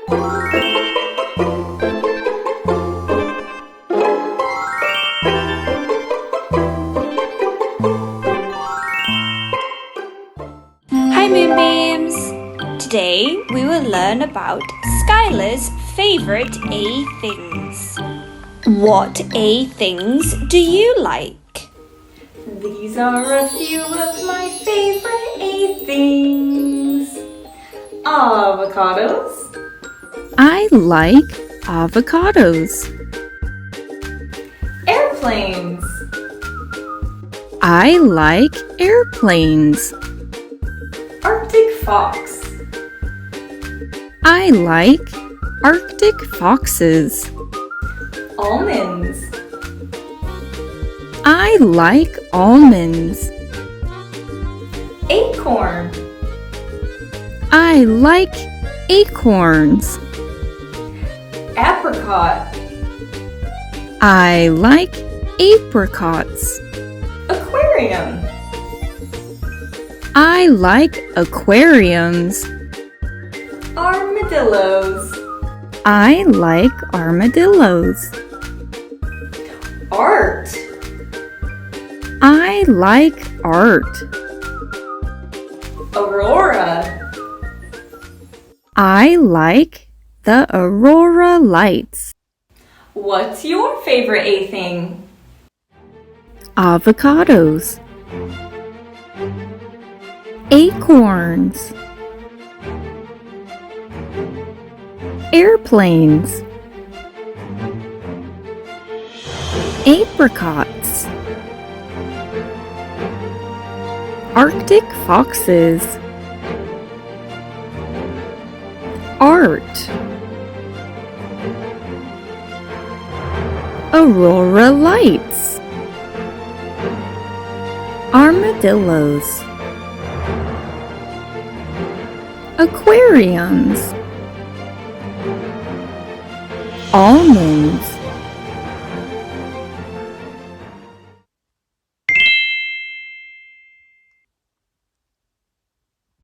Hi Moonbeams! Today we will learn about Skyla's favourite A things. What A things do you like? These are a few of my favorite A things. Avocados. I like avocados. Airplanes. I like airplanes. Arctic fox. I like Arctic foxes. Almonds. I like almonds. Acorn. I like acorns. Apricot. I like apricots. Aquarium. I like aquariums. Armadillos. I like armadillos. Art. I like art. Aurora. I like the aurora lights. What's your favorite A thing? Avocados. Acorns. Airplanes. Apricots. Arctic foxes. Art. Aurora lights. Armadillos. Aquariums. Almonds.